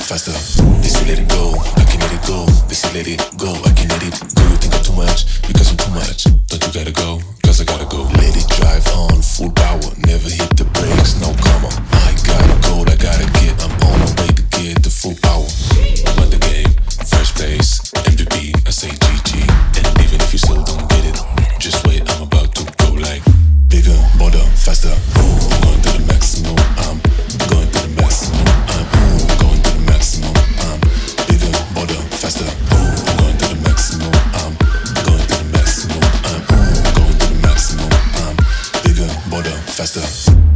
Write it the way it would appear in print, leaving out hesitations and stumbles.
faster. They say let it go, I can let it go. They say let it go, I can let it go. You think I'm too much, because I'm too much. Don't you gotta go, cause I gotta go. Let it drive on, full power, never hit the brakes, no comma. I gotta go, I gotta get, I'm on my way to get the full power. Won the game, first place, MVP, I say GG. And even if you still don't get it, just wait, I'm about to go like bigger, bolder, faster. I'm going to the maximum, I'm going to the maximum, I'm going to the maximum, I'm bigger, bolder, faster. I'm going to the maximum, I'm going to the maximum, I'm going to the maximum, I'm bigger, bolder, faster.